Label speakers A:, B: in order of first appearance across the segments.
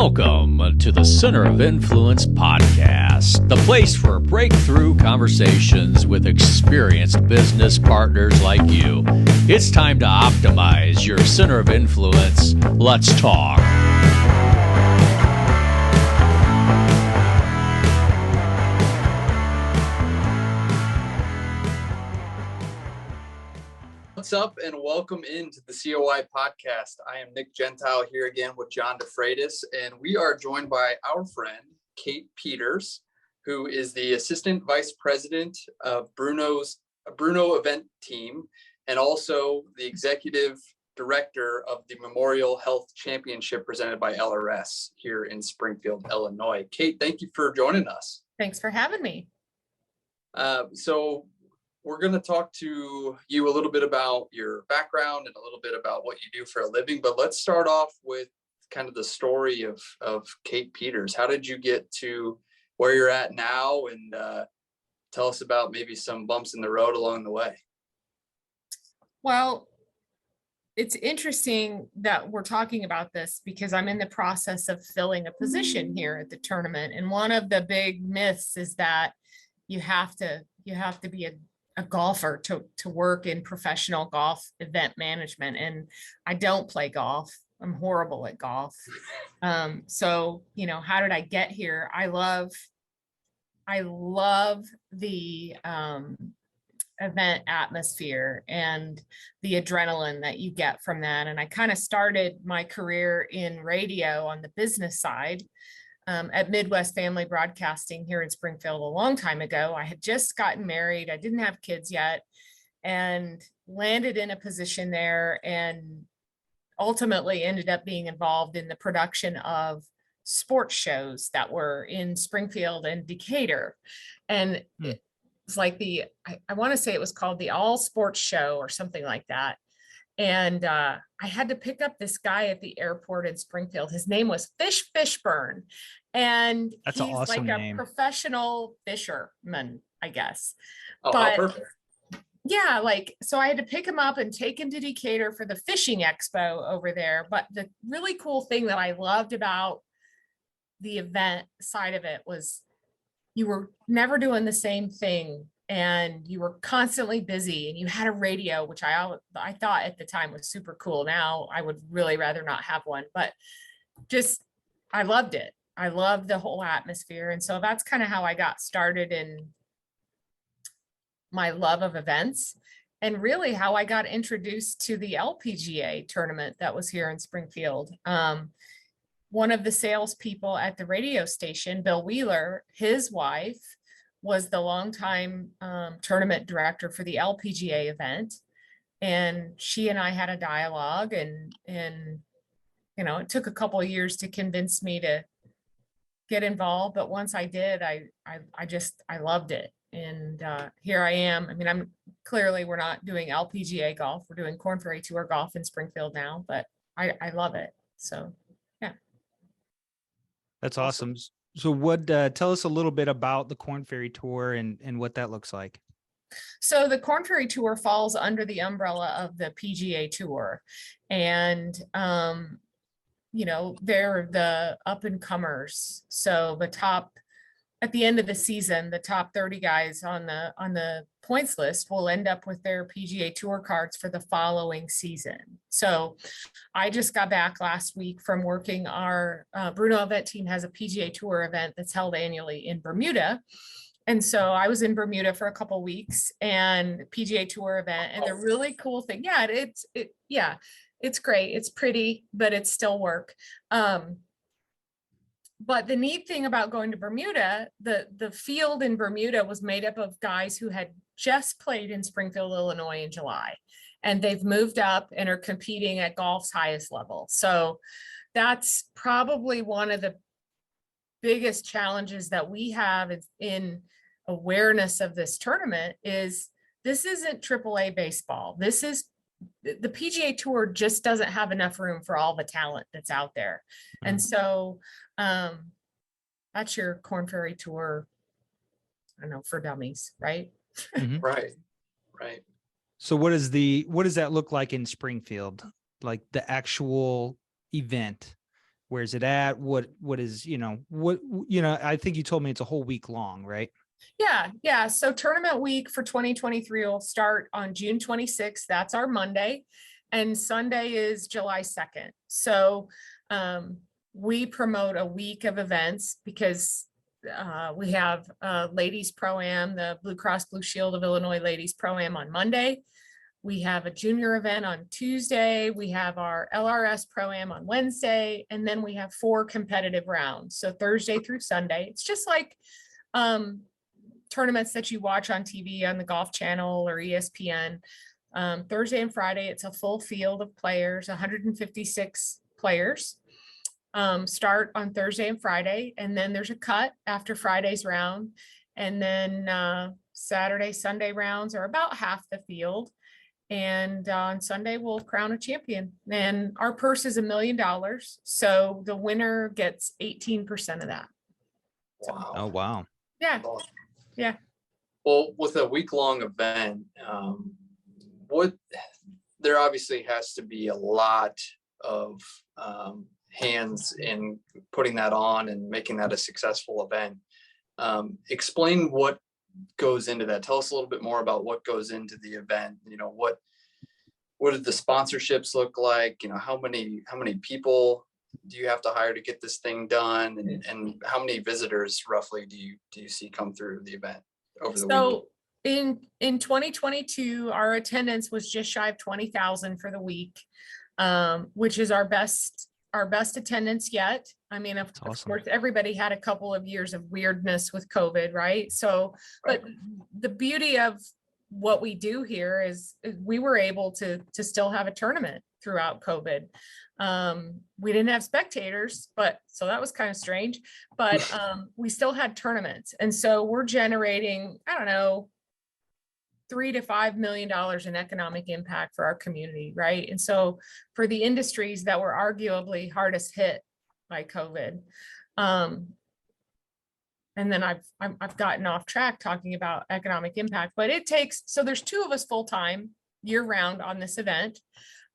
A: Welcome to the Center of Influence podcast, the place for breakthrough conversations with experienced business partners like you. It's time to optimize your center of influence. Let's talk.
B: What's up and welcome into the COI podcast. I am Nick Gentile here again with John DeFreitas, and we are joined by our friend, Kate Peters, who is the Assistant Vice President of Bruno Event Team and also the Executive Director of the Memorial Health Championship presented by LRS here in Springfield, Illinois. Kate, thank you for joining us.
C: Thanks for having me.
B: We're going to talk to you a little bit about your background and a little bit about what you do for a living, but let's start off with kind of the story of Kate Peters. How did you get to where you're at now? And tell us about maybe some bumps in the road along the way.
C: Well, it's interesting that we're talking about this because I'm in the process of filling a position here at the tournament. And one of the big myths is that you have to be a golfer to work in professional golf event management. And I don't play golf. I'm horrible at golf. So, how did I get here? I love the event atmosphere and the adrenaline that you get from that. And I kind of started my career in radio on the business side. At Midwest Family Broadcasting here in Springfield a long time ago. I had just gotten married. I didn't have kids yet and landed in a position there and ultimately ended up being involved in the production of sports shows that were in Springfield and Decatur. And it's like I want to say it was called the All Sports Show or something like that. And I had to pick up this guy at the airport in Springfield. His name was Fishburne. And
D: That's
C: he's
D: an awesome
C: like
D: name.
C: A professional fisherman, I guess.
B: Oh,
C: but
B: perfect.
C: Yeah, so I had to pick him up and take him to Decatur for the fishing expo over there. But the really cool thing that I loved about the event side of it was you were never doing the same thing. And you were constantly busy and you had a radio, which I thought at the time was super cool. Now I would really rather not have one, but I loved it. I loved the whole atmosphere. And so that's kind of how I got started in my love of events and really how I got introduced to the LPGA tournament that was here in Springfield. One of the salespeople at the radio station, Bill Wheeler, his wife, was the longtime tournament director for the LPGA event. And she and I had a dialogue and it took a couple of years to convince me to get involved. But once I did, I loved it. And here I am. I mean, we're not doing LPGA golf. We're doing Korn Ferry Tour golf in Springfield now, but I love it. So, yeah.
D: That's awesome. So tell us a little bit about the Korn Ferry Tour and what that looks like.
C: So the Korn Ferry Tour falls under the umbrella of the PGA Tour. And, they're the up and comers. So at the end of the season, the top 30 guys on the points list will end up with their PGA Tour cards for the following season. So I just got back last week from working. Our Bruno Event Team has a PGA Tour event that's held annually in Bermuda. And so I was in Bermuda for a couple of weeks and PGA Tour event. And the really cool thing, it's great. It's pretty, but it's still work. But the neat thing about going to Bermuda, the field in Bermuda was made up of guys who had just played in Springfield, Illinois in July, and they've moved up and are competing at golf's highest level. So that's probably one of the biggest challenges that we have in awareness of this tournament is this isn't AAA baseball. This is the PGA Tour just doesn't have enough room for all the talent that's out there. Mm-hmm. And so that's your Korn Ferry Tour, for dummies, right?
B: Mm-hmm. Right.
D: So what does that look like in Springfield? Like the actual event? Where's it at? What is, I think you told me it's a whole week long, right?
C: Yeah. So tournament week for 2023 will start on June 26th. That's our Monday. And Sunday is July 2nd. So we promote a week of events because we have Ladies Pro-Am, the Blue Cross Blue Shield of Illinois Ladies Pro-Am on Monday. We have a junior event on Tuesday. We have our LRS Pro-Am on Wednesday. And then we have 4 competitive rounds. So Thursday through Sunday. It's just like tournaments that you watch on TV on the Golf Channel or ESPN. Thursday and Friday, it's a full field of players, 156 players. Start on Thursday and Friday, and then there's a cut after Friday's round. And then Saturday, Sunday rounds are about half the field. And on Sunday, we'll crown a champion. And our purse is $1 million. So the winner gets 18% of that.
B: Wow.
D: Oh, wow.
C: Yeah. Yeah.
B: Well, with a week-long event, there obviously has to be a lot of hands in putting that on and making that a successful event. Explain what goes into that. Tell us a little bit more about what goes into the event. What did the sponsorships look like? How many people do you have to hire to get this thing done? And how many visitors roughly do you see come through the event over the week?
C: In 2022, our attendance was just shy of 20,000 for the week, which is our best attendance yet. I mean, of course, everybody had a couple of years of weirdness with COVID, right? So, but the beauty of what we do here is we were able to still have a tournament throughout COVID. We didn't have spectators, so that was kind of strange, but we still had tournaments. And so we're generating, I don't know, $3 to $5 million in economic impact for our community, right? And so for the industries that were arguably hardest hit by COVID, and then I've gotten off track talking about economic impact, but so there's 2 of us full-time year round on this event.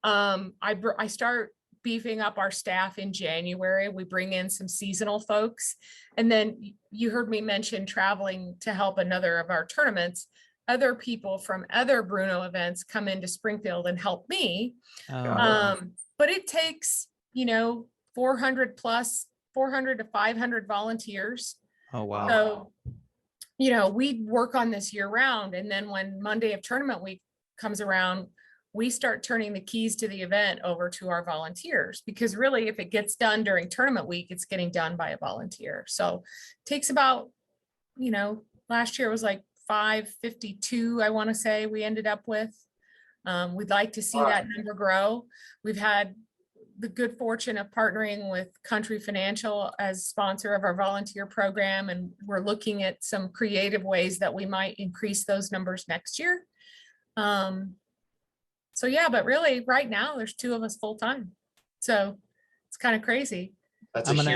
C: I start beefing up our staff in January. We bring in some seasonal folks. And then you heard me mention traveling to help another of our tournaments. Other people from other Bruno events come into Springfield and help me. But it takes, 400 to 500 volunteers.
D: Oh, wow.
C: So, we work on this year round. And then when Monday of tournament week comes around, we start turning the keys to the event over to our volunteers, because really, if it gets done during tournament week, it's getting done by a volunteer. So it takes about, last year was like 552, I want to say we ended up with. We'd like to see that number grow. We've had the good fortune of partnering with Country Financial as sponsor of our volunteer program, and we're looking at some creative ways that we might increase those numbers next year. So yeah, but really right now there's 2 of us full time. So it's kind of crazy.
D: I'm going to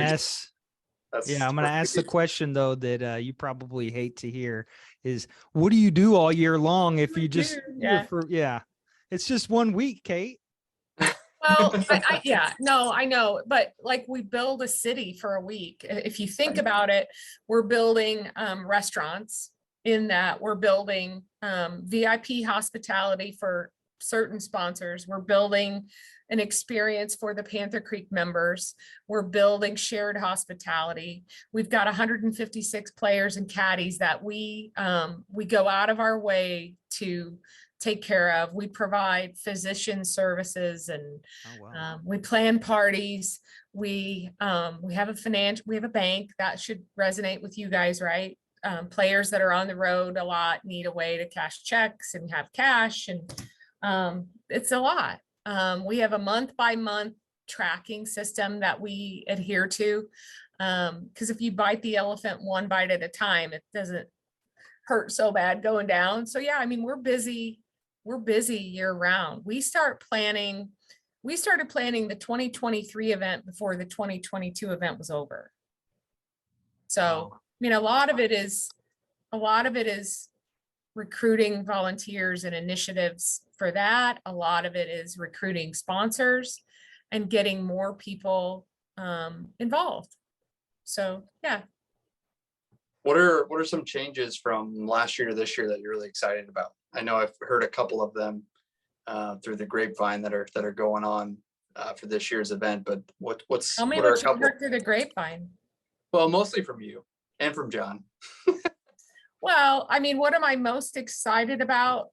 D: ask the question though, that you probably hate to hear is, what do you do all year long if you just, it's just 1 week, Kate.
C: Well, I know, but like we build a city for a week. If you think about it, we're building restaurants, in that we're building VIP hospitality for certain sponsors. We're building an experience for the Panther Creek members. We're building shared hospitality. We've got 156 players and caddies that we go out of our way to take care of. We provide physician services, and we plan parties. We have a bank that should resonate with you guys, right? Players that are on the road a lot need a way to cash checks and have cash, and it's a lot. We have a month by month tracking system that we adhere to, because if you bite the elephant 1 bite at a time, it doesn't hurt so bad going down. So yeah, I mean, we're busy year round. We started planning the 2023 event before the 2022 event was over. So, I mean, a lot of it is recruiting volunteers and initiatives for that. A lot of it is recruiting sponsors and getting more people involved. So yeah.
B: What are some changes from last year to this year that you're really excited about? I know I've heard a couple of them through the grapevine that are going on for this year's event, but
C: Tell me
B: what are
C: what
B: a
C: you
B: couple?
C: heard through the grapevine.
B: Well, mostly from you and from John.
C: Well, I mean, what am I most excited about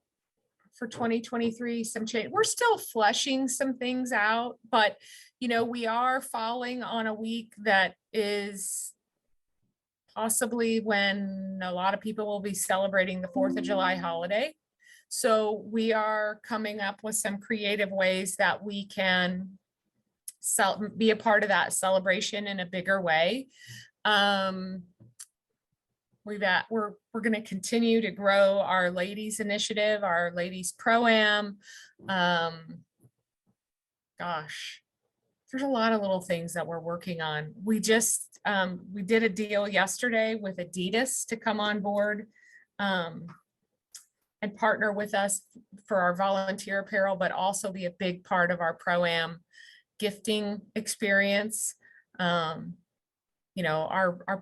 C: for 2023? Some change. We're still fleshing some things out, but we are falling on a week that is possibly when a lot of people will be celebrating the 4th of July holiday. So we are coming up with some creative ways that we can be a part of that celebration in a bigger way. We're going to continue to grow our ladies initiative, our ladies pro-am. Gosh, there's a lot of little things that we're working on. We did a deal yesterday with Adidas to come on board and partner with us for our volunteer apparel, but also be a big part of our pro-am gifting experience. Our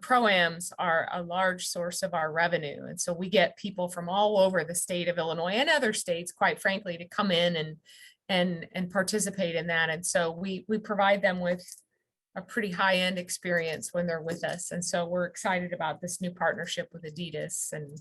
C: pro-ams are a large source of our revenue. And so we get people from all over the state of Illinois and other states, quite frankly, to come in and participate in that. And so we provide them with a pretty high-end experience when they're with us. And so we're excited about this new partnership with Adidas and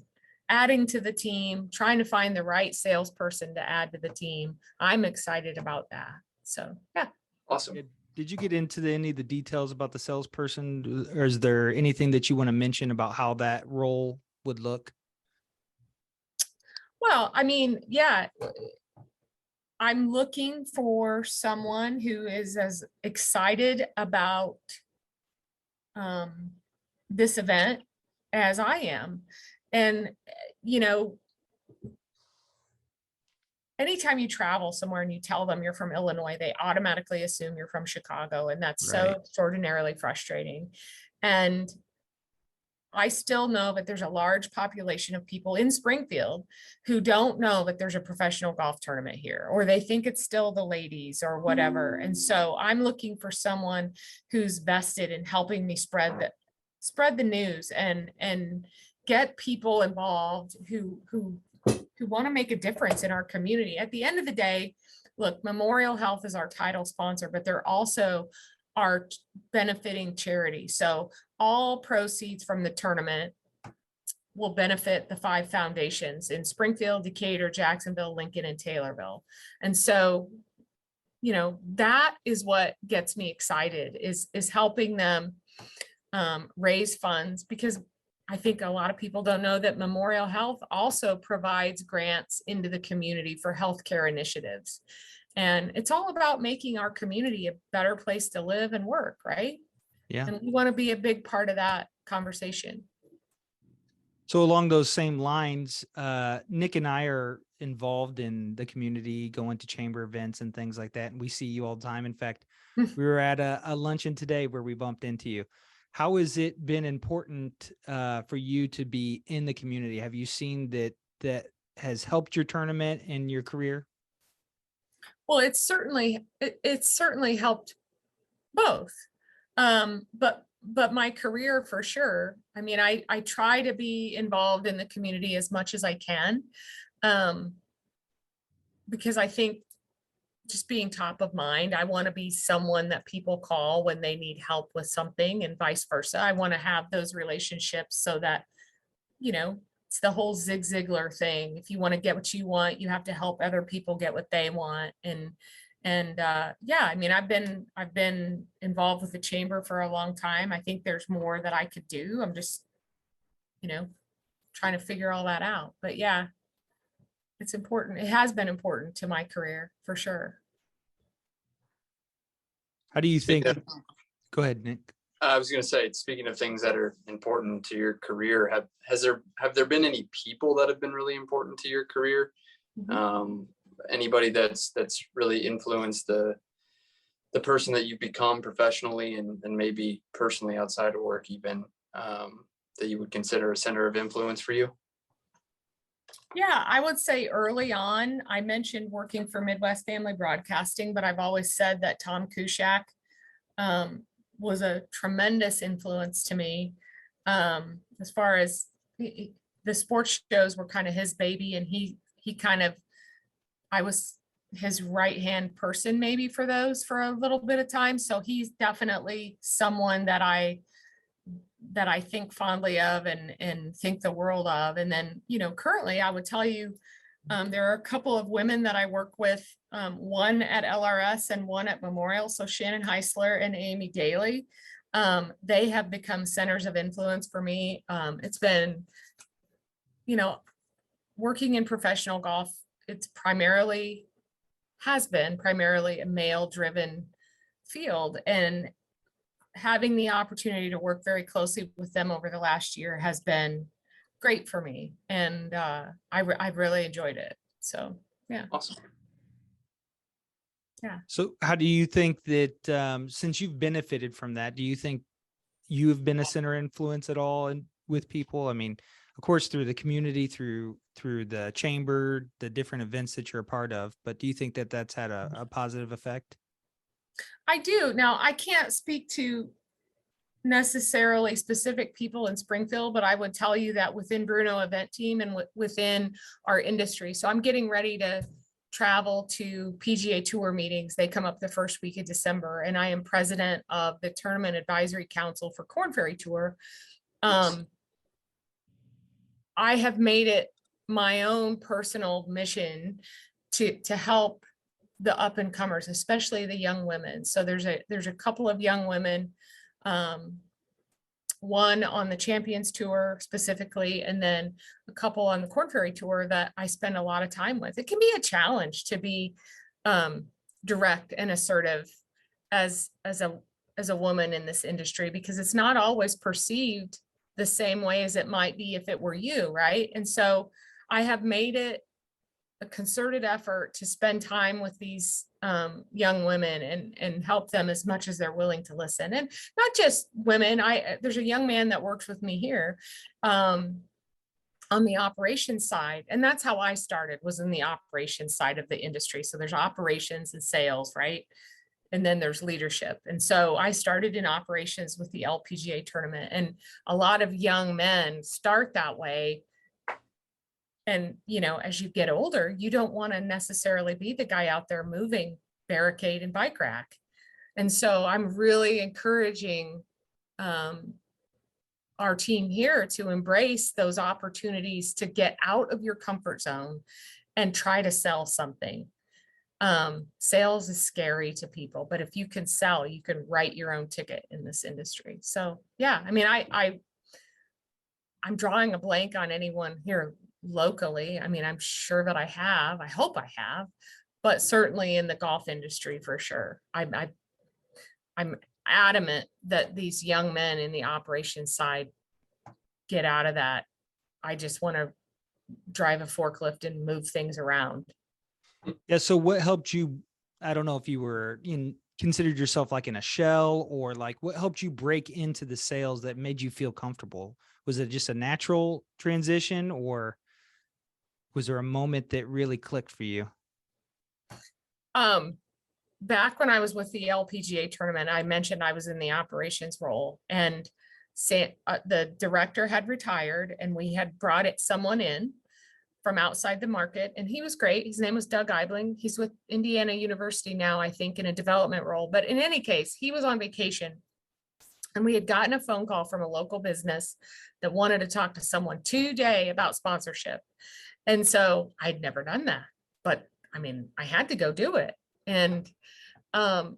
C: adding to the team, trying to find the right salesperson to add to the team. I'm excited about that. So, yeah.
B: Awesome.
D: Did you get into any of the details about the salesperson, or is there anything that you want to mention about how that role would look?
C: Well, I mean, yeah, I'm looking for someone who is as excited about this event as I am. And, anytime you travel somewhere and you tell them you're from Illinois, they automatically assume you're from Chicago. And that's so extraordinarily frustrating. And I still know that there's a large population of people in Springfield who don't know that there's a professional golf tournament here, or they think it's still the ladies or whatever. And so I'm looking for someone who's vested in helping me spread the news and get people involved who want to make a difference in our community. At the end of the day, look, Memorial Health is our title sponsor, but they're also our benefiting charity. So all proceeds from the tournament will benefit the 5 foundations in Springfield, Decatur, Jacksonville, Lincoln, and Taylorville. And so, that is what gets me excited is helping them raise funds, because I think a lot of people don't know that Memorial Health also provides grants into the community for healthcare initiatives. And it's all about making our community a better place to live and work, right?
D: Yeah.
C: And we want to be a big part of that conversation.
D: So along those same lines, Nick and I are involved in the community, going to chamber events and things like that. And we see you all the time. In fact, we were at a luncheon today where we bumped into you. How has it been important for you to be in the community? Have you seen that has helped your tournament and your career?
C: Well, it's certainly helped both. But my career for sure. I mean, I try to be involved in the community as much as I can, because I think just being top of mind, I want to be someone that people call when they need help with something, and vice versa. I want to have those relationships so that, it's the whole Zig Ziglar thing. If you want to get what you want, you have to help other people get what they want. And yeah, I mean, I've been involved with the chamber for a long time. I think there's more that I could do. I'm just, trying to figure all that out. But yeah, it's important. It has been important to my career for sure.
D: How do you think? Go ahead, Nick.
B: I was going to say, speaking of things that are important to your career, have there been any people that have been really important to your career? Mm-hmm. Anybody that's really influenced the person that you've become professionally and maybe personally outside of work even, that you would consider a center of influence for you?
C: Yeah, I would say early on, I mentioned working for Midwest Family Broadcasting, but I've always said that Tom Kushak was a tremendous influence to me. As far as the sports shows were kind of his baby, and he kind of, I was his right hand person maybe for those for a little bit of time. So he's definitely someone that I think fondly of and think the world of. And then, currently I would tell you, there are a couple of women that I work with, one at LRS and one at Memorial. So Shannon Heisler and Amy Daly, they have become centers of influence for me. It's been, working in professional golf, has been primarily a male driven field, and having the opportunity to work very closely with them over the last year has been great for me. And I've really enjoyed it. So, yeah.
B: Awesome.
C: Yeah.
D: So how do you think that, since you've benefited from that, do you think you have been a center of influence at all with people? I mean, of course, through the community, through the chamber, the different events that you're a part of, but do you think that that's had a positive effect?
C: I do. Now, I can't speak to necessarily specific people in Springfield, but I would tell you that within Bruno Event Team and within our industry. So I'm getting ready to travel to PGA Tour meetings. They come up the first week of December, and I am president of the Tournament Advisory Council for Korn Ferry Tour. I have made it my own personal mission to help the up and comers, especially the young women. So there's a couple of young women, one on the Champions Tour specifically, and then a couple on the Korn Ferry Tour that I spend a lot of time with. It can be a challenge to be direct and assertive as a woman in this industry, because it's not always perceived the same way as it might be if it were you, right? And so I have made it a concerted effort to spend time with these young women and help them as much as they're willing to listen. And not just women. There's a young man that works with me here on the operations side. And that's how I started, was in the operations side of the industry. So there's operations and sales, right? And then there's leadership. And so I started in operations with the LPGA tournament, and a lot of young men start that way. And, as you get older, you don't want to necessarily be the guy out there moving barricade and bike rack. And so I'm really encouraging our team here to embrace those opportunities to get out of your comfort zone and try to sell something. Sales is scary to people, but if you can sell, you can write your own ticket in this industry. So yeah, I mean, I'm drawing a blank on anyone here locally. I mean, I'm sure that I hope I have, but certainly in the golf industry for sure. I'm adamant that these young men in the operations side get out of that. I just want to drive a forklift and move things around.
D: Yeah. So what helped you? I don't know if you were considered yourself like in a shell, or like what helped you break into the sales that made you feel comfortable? Was it just a natural transition, or was there a moment that really clicked for you?
C: Back when I was with the LPGA tournament, I mentioned I was in the operations role, and the director had retired, and we had brought someone in from outside the market, and he was great. His name was Doug Eibling. He's with Indiana University now, I think, in a development role. But in any case, he was on vacation, and we had gotten a phone call from a local business that wanted to talk to someone today about sponsorship. And so I'd never done that, but I mean, I had to go do it. And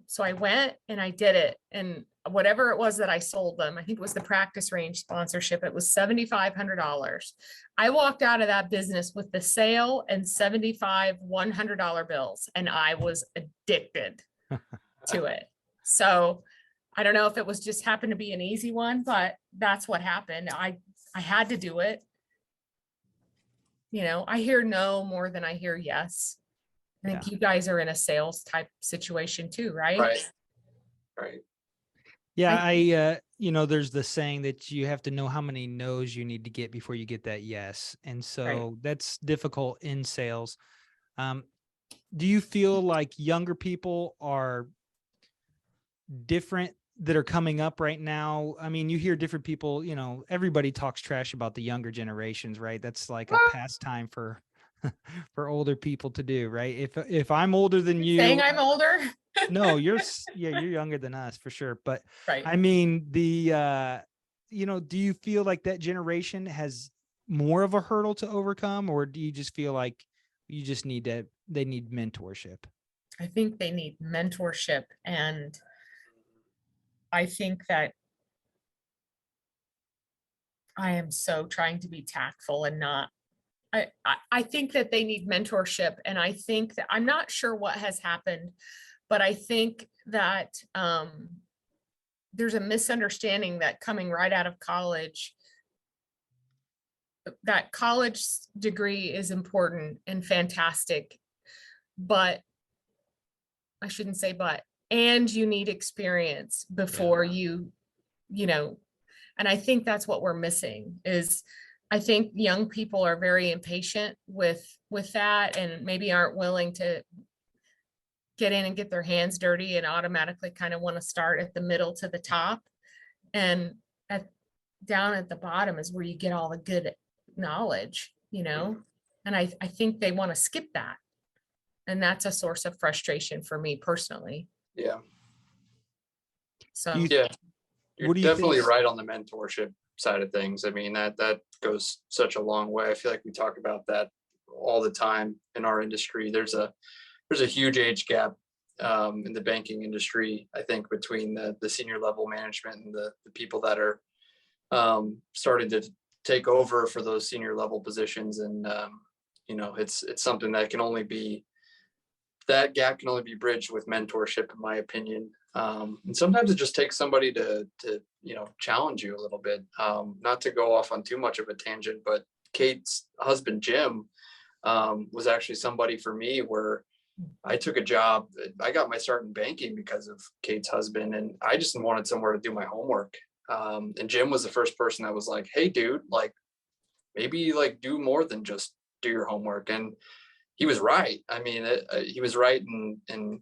C: so I went and I did it. And whatever it was that I sold them, I think it was the practice range sponsorship. It was $7,500. I walked out of that business with the sale and 75 $100 bills, and I was addicted to it. So I don't know if it was just happened to be an easy one, but that's what happened. I had to do it. I hear no more than I hear yes. I think you guys are in a sales type situation too, right?
B: Right.
D: Yeah, there's the saying that you have to know how many no's you need to get before you get that yes. And so that's difficult in sales. Do you feel like younger people are different that are coming up right now? I mean, you hear different people, everybody talks trash about the younger generations, right? That's like a pastime for for older people to do, right? If I'm older than you,
C: saying I'm older.
D: No, you're younger than us for sure. But
C: right.
D: I mean, do you feel like that generation has more of a hurdle to overcome, or do you just feel like they need mentorship?
C: I think they need mentorship. And I think that I am so trying to be tactful and not, I think that they need mentorship. And I think that I'm not sure what has happened, but I think that there's a misunderstanding that coming right out of college, that college degree is important and fantastic, but I shouldn't say but, and you need experience before you know, and I think that's what we're missing is I think young people are very impatient with that and maybe aren't willing to get in and get their hands dirty and automatically kind of want to start at the middle to the top. And down at the bottom is where you get all the good knowledge, and I think they want to skip that. And that's a source of frustration for me personally.
B: Yeah.
C: So
B: yeah, you're definitely right on the mentorship side of things. I mean, that goes such a long way. I feel like we talk about that all the time in our industry. There's a huge age gap in the banking industry, I think, between the senior level management and the people that are starting to take over for those senior level positions. And it's something that gap can only be bridged with mentorship, in my opinion. And sometimes it just takes somebody to challenge you a little bit. Not to go off on too much of a tangent, but Kate's husband Jim was actually somebody for me where I took a job. I got my start in banking because of Kate's husband, and I just wanted somewhere to do my homework. And Jim was the first person that was like, "Hey, dude, like maybe like do more than just do your homework." And he was right. I mean, he was right in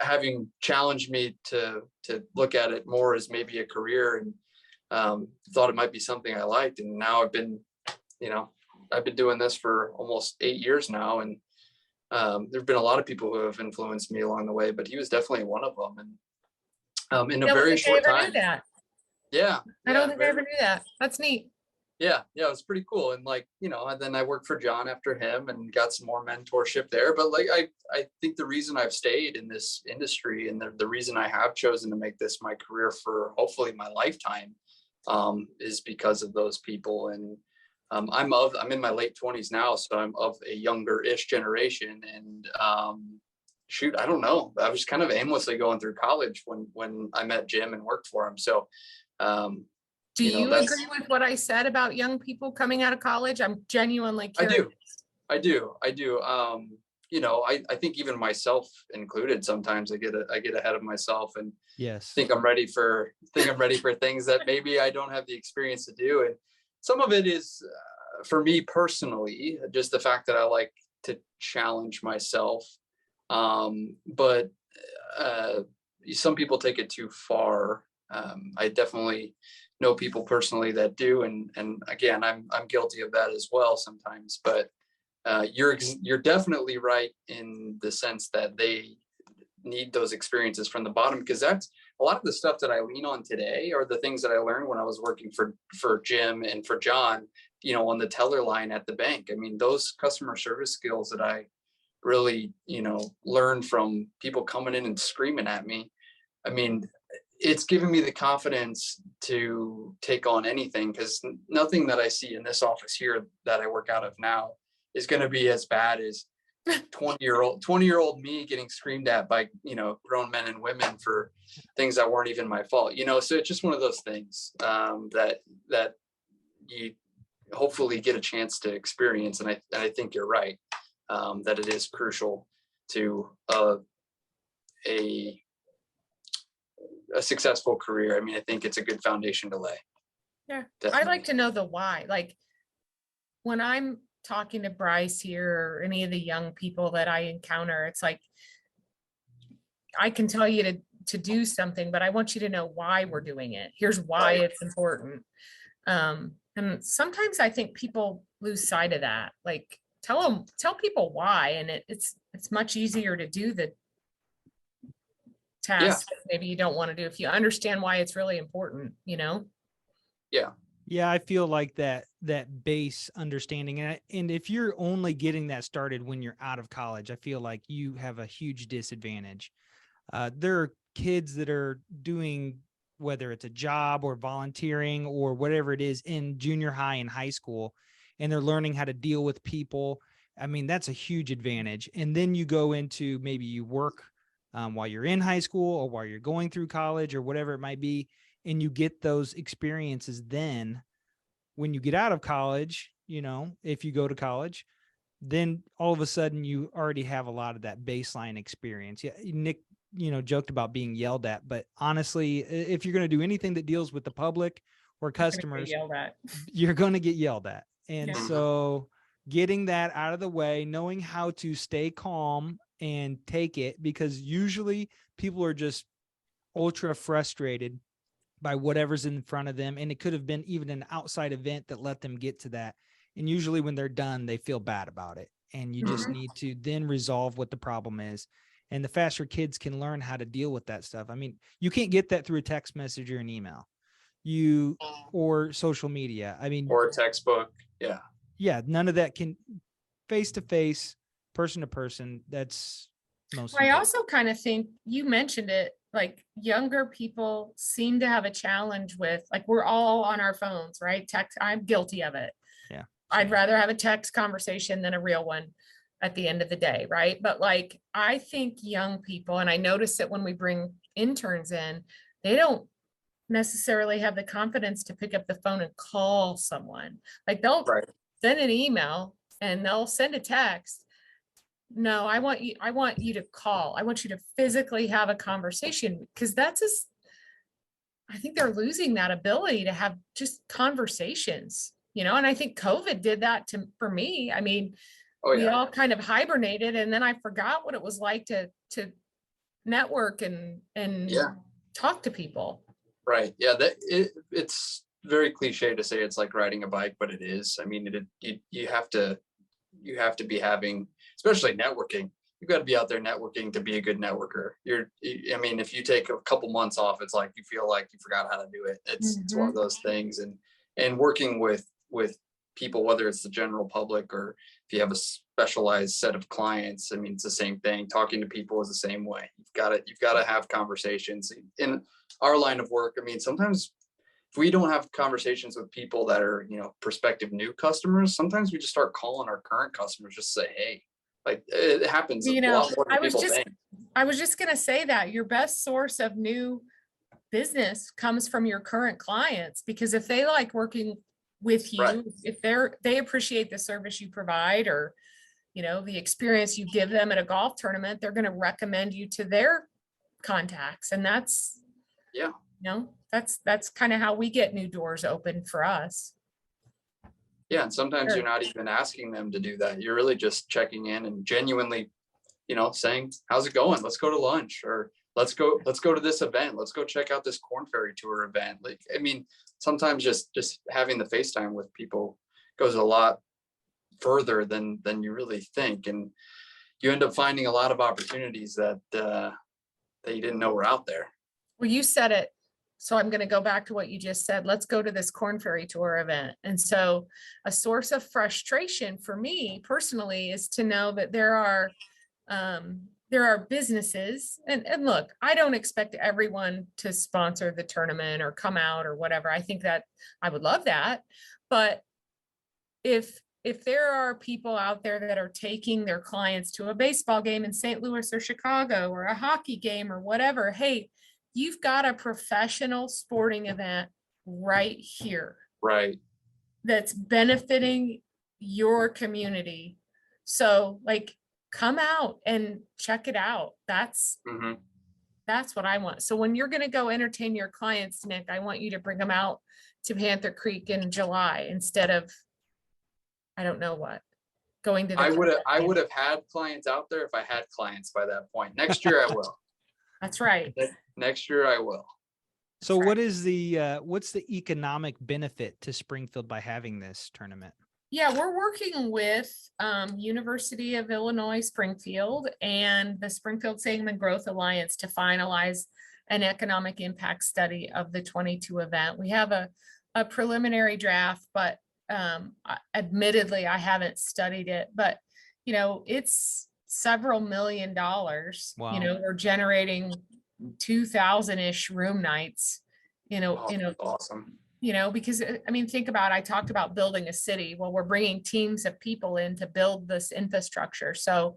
B: having challenged me to look at it more as maybe a career, and thought it might be something I liked. And now I've been doing this for almost 8 years now, and there've been a lot of people who have influenced me along the way, but he was definitely one of them. And in a very short time. Yeah.
C: I don't think I ever knew that. That's neat.
B: Yeah, it was pretty cool. And and then I worked for John after him and got some more mentorship there. But I think the reason I've stayed in this industry and the reason I have chosen to make this my career for hopefully my lifetime is because of those people. And I'm in my late 20s now, so I'm of a younger-ish generation. And I don't know. I was kind of aimlessly going through college when I met Jim and worked for him. So
C: do you agree with what I said about young people coming out of college? I'm genuinely curious.
B: I do. I think even myself included, sometimes I get ahead of myself and think I'm ready for things that maybe I don't have the experience to do. And some of it is for me personally, just the fact that I like to challenge myself. But some people take it too far. I definitely know people personally that do, and again, I'm guilty of that as well sometimes. But you're definitely right in the sense that they need those experiences from the bottom, because that's a lot of the stuff that I lean on today are the things that I learned when I was working for Jim and for John, on the teller line at the bank. I mean, those customer service skills that I really, learned from people coming in and screaming at me. I mean, it's given me the confidence to take on anything, because nothing that I see in this office here that I work out of now is going to be as bad as 20-year-old me getting screamed at by, grown men and women for things that weren't even my fault, so it's just one of those things that you hopefully get a chance to experience. And I think you're right, that it is crucial to a successful career. I mean, I think it's a good foundation to lay.
C: Yeah.
B: Definitely.
C: I'd like to know the why. Like when I'm talking to Bryce here or any of the young people that I encounter, it's like, I can tell you to to do something, but I want you to know why we're doing it. Here's why it's important. And sometimes I think people lose sight of that. Like tell people why, and it's much easier to do the task that maybe you don't want to do if you understand why it's really important, you know?
D: Yeah, I feel like that base understanding, and if you're only getting that started when you're out of college, I feel like you have a huge disadvantage. There are kids that are doing, whether it's a job or volunteering or whatever it is, in junior high and high school, and they're learning how to deal with people. I mean, that's a huge advantage. And then you go into, maybe you work while you're in high school or while you're going through college or whatever it might be, and you get those experiences. Then when you get out of college, you know, if you go to college, then all of a sudden you already have a lot of that baseline experience. Yeah, Nick, you know, joked about being yelled at, but honestly, if you're going to do anything that deals with the public or customers, you're going to get yelled at. And so getting that out of the way, knowing how to stay calm and take it, because usually people are just ultra frustrated by whatever's in front of them. And it could have been even an outside event that let them get to that. And usually when they're done, they feel bad about it. And you just need to then resolve what the problem is. And the faster kids can learn how to deal with that stuff. I mean, you can't get that through a text message or an email, or social media. I mean,
B: or a textbook.
D: Yeah. None of that can, face to face, person to person. That's most important.
C: I also kind of think you mentioned it, like younger people seem to have a challenge with, like, we're all on our phones, right? Text. I'm guilty of it.
D: Yeah.
C: I'd rather have a text conversation than a real one at the end of the day. Right. But like, I think young people, and I notice it when we bring interns in, they don't necessarily have the confidence to pick up the phone and call someone. Like they'll send an email and they'll send a text. No, I want you to call. I want you to physically have a conversation, because I think they're losing that ability to have just conversations, you know? And I think COVID did that for me. I mean, we all kind of hibernated, and then I forgot what it was like to network and talk to people.
B: Right. Yeah. It's very cliche to say it's like riding a bike, but it is. I mean, you have to be having, especially networking. You've got to be out there networking to be a good networker. I mean, if you take a couple months off, it's like you feel like you forgot how to do it. It's one of those things. And working with people, whether it's the general public or if you have a specialized set of clients, I mean, it's the same thing. Talking to people is the same way. You've got to have conversations. In our line of work, I mean, sometimes if we don't have conversations with people that are, you know, prospective new customers, sometimes we just start calling our current customers, just say, hey, like it happens.
C: You know,
B: a lot more than people think.
C: I was just going to say that your best source of new business comes from your current clients, because if they like working with you, if they appreciate the service you provide, or, you know, the experience you give them at a golf tournament, they're going to recommend you to their contacts. And that's, you know, that's kind of how we get new doors open for us.
B: Yeah. And sometimes you're not even asking them to do that. You're really just checking in and genuinely, you know, saying, how's it going? Let's go to lunch, or let's go to this event. Let's go check out this Corn Ferry Tour event. Like, I mean, sometimes just having the FaceTime with people goes a lot further than you really think. And you end up finding a lot of opportunities that you didn't know were out there.
C: Well, you said it. So I'm going to go back to what you just said. Let's go to this Corn Ferry Tour event. And so a source of frustration for me personally is to know that there are businesses, and look, I don't expect everyone to sponsor the tournament or come out or whatever. I think that I would love that. But if there are people out there that are taking their clients to a baseball game in St. Louis or Chicago, or a hockey game or whatever, hey, you've got a professional sporting event right here.
B: Right.
C: That's benefiting your community. So like, come out and check it out. That's what I want. So when you're going to go entertain your clients, Nick, I want you to bring them out to Panther Creek in July instead of, I don't know what, going to the
B: I would have had clients out there if I had clients by that point. Next year I will.
C: That's right.
B: Next year I will.
D: So what is the what's the economic benefit to Springfield by having this tournament?
C: Yeah, we're working with University of Illinois Springfield and the Springfield Sangamon Growth Alliance to finalize an economic impact study of the 22 event. We have a preliminary draft, but admittedly, I haven't studied it, but it's several $1 million.
D: Wow.
C: We're generating 2,000-ish room nights,
B: awesome.
C: Because I mean, think about, I talked about building a city. Well, we're bringing teams of people in to build this infrastructure. So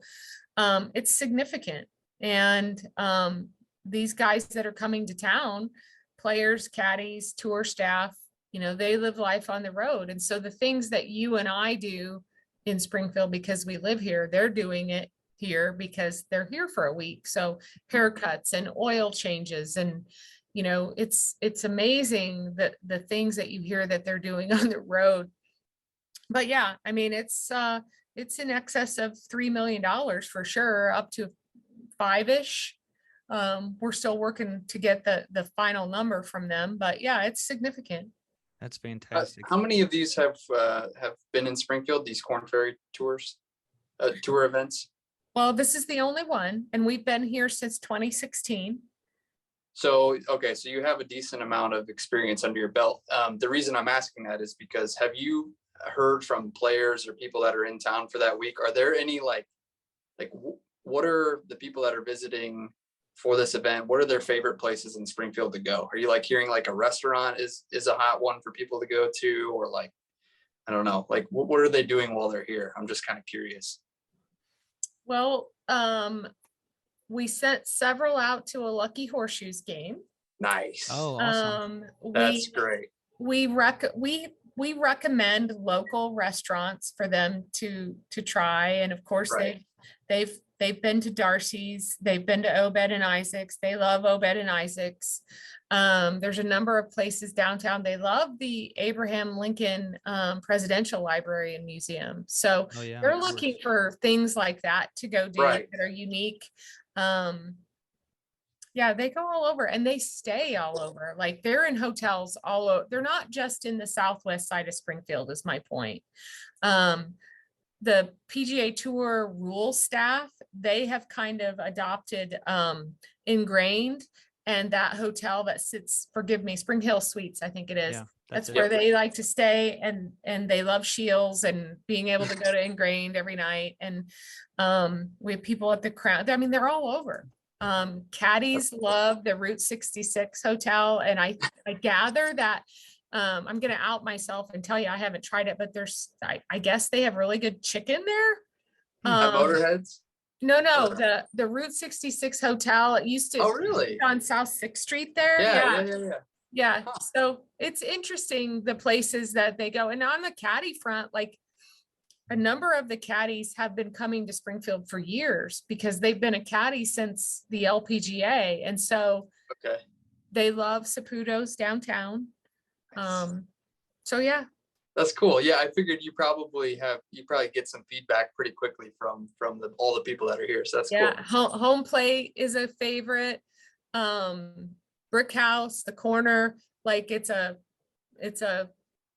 C: it's significant. And these guys that are coming to town, players, caddies, tour staff, they live life on the road. And so the things that you and I do in Springfield, because we live here, they're doing it here because they're here for a week. So haircuts and oil changes, and it's amazing that the things that you hear that they're doing on the road. But yeah, I mean, it's in excess of $3 million for sure, up to 5-ish. We're still working to get the final number from them, but yeah, it's significant.
D: That's fantastic.
B: How many of these have been in Springfield, these Corn Ferry tours, tour events?
C: Well, this is the only one, and we've been here since 2016.
B: So, okay, so you have a decent amount of experience under your belt. The reason I'm asking that is because, have you heard from players or people that are in town for that week? Are there any what are the people that are visiting for this event? What are their favorite places in Springfield to go? Are you hearing a restaurant is a hot one for people to go to, or I don't know, what are they doing while they're here? I'm just kind of curious.
C: Well, we sent several out to a Lucky Horseshoes game.
B: Nice.
D: Oh, awesome.
B: That's great.
C: We recommend local restaurants for them to try, and of course
B: Right.
C: they've been to Darcy's, they've been to Obed and Isaac's. They love Obed and Isaac's. There's a number of places downtown. They love the Abraham Lincoln Presidential Library and Museum. So they're looking for things like that to go do that are unique. Yeah, they go all over and they stay all over. They're in hotels all over. They're not just in the southwest side of Springfield, is my point. The PGA Tour rules staff, they have kind of adopted Ingrained, and that hotel that sits, forgive me, Spring Hill Suites, I think it is.
D: Yeah,
C: that's where they like to stay, and they love Shields and being able to go to Ingrained every night. And we have people at the Crown. I mean, they're all over. Caddies love the Route 66 hotel, and I gather that I'm going to out myself and tell you I haven't tried it, but I guess they have really good chicken there.
B: At Motorheads?
C: No, the Route 66 hotel. It used to
B: really?
C: On South 6th Street there. Yeah. Huh. So it's interesting the places that they go. And on the caddy front, a number of the caddies have been coming to Springfield for years because they've been a caddy since the LPGA. And so they love Saputo's downtown. So yeah.
B: That's cool. Yeah, I figured you probably get some feedback pretty quickly from all the people that are here. So that's cool.
C: Yeah, home plate is a favorite. Brick House, the corner, it's a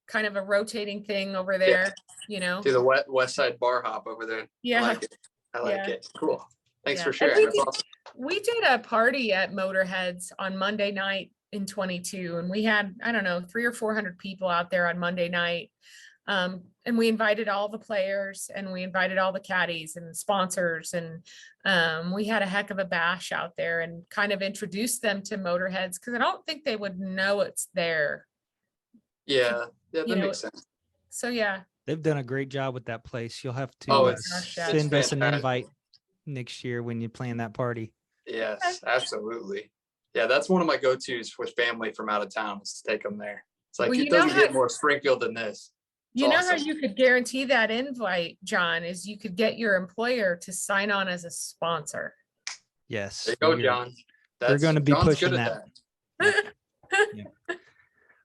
C: kind of a rotating thing over there.
B: To the West Side Bar Hop over there.
C: Yeah,
B: I like it. Cool. Thanks for sharing. That's awesome.
C: We did a party at Motorheads on Monday night in 22, and we had, I don't know, 300 or 400 people out there on Monday night. And we invited all the players, and we invited all the caddies and sponsors, and we had a heck of a bash out there and kind of introduced them to Motorheads, because I don't think they would know it's there.
B: Yeah, that makes sense.
C: So yeah,
D: they've done a great job with that place. You'll have to send us an invite next year when you plan that party.
B: Yes, absolutely. Yeah, that's one of my go-tos with family from out of town, is to take them there. It's it doesn't get more Springfield than this.
C: It's awesome. How you could guarantee that invite, John, is you could get your employer to sign on as a sponsor.
D: Yes.
B: There you go, John.
D: We're going to be pushing that. Yeah.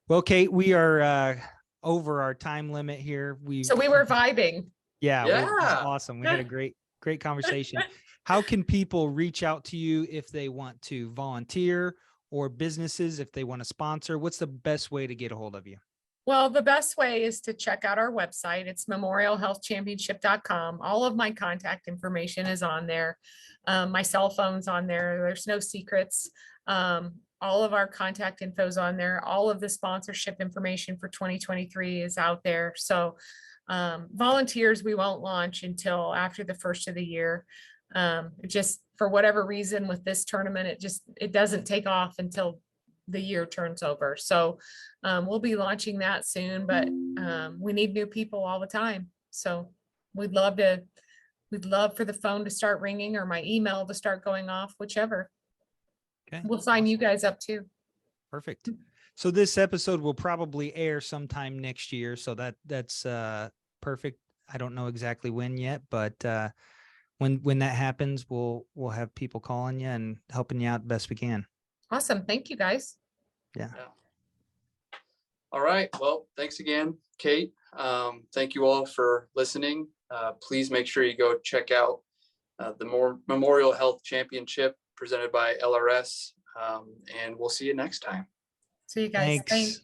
D: Well, Kate, we are over our time limit here.
C: So we were vibing.
D: Yeah. Awesome. We had a great conversation. How can people reach out to you if they want to volunteer, or businesses if they want to sponsor? What's the best way to get a hold of you?
C: Well, the best way is to check out our website. It's memorialhealthchampionship.com. All of my contact information is on there. My cell phone's on there. There's no secrets. All of our contact info is on there. All of the sponsorship information for 2023 is out there. So volunteers, we won't launch until after the first of the year. Just for whatever reason with this tournament, it doesn't take off until the year turns over. So we'll be launching that soon, but we need new people all the time. So we'd love for the phone to start ringing or my email to start going off, whichever.
D: Okay.
C: We'll sign you guys up too.
D: Perfect. So this episode will probably air sometime next year. So that's perfect. I don't know exactly when yet, but when that happens, we'll have people calling you and helping you out best we can.
C: Awesome. Thank you guys.
D: Yeah.
B: All right. Well, thanks again, Kate. Thank you all for listening. Please make sure you go check out the Memorial Health Championship presented by LRS. And we'll see you next time.
C: See you guys.
D: Thanks.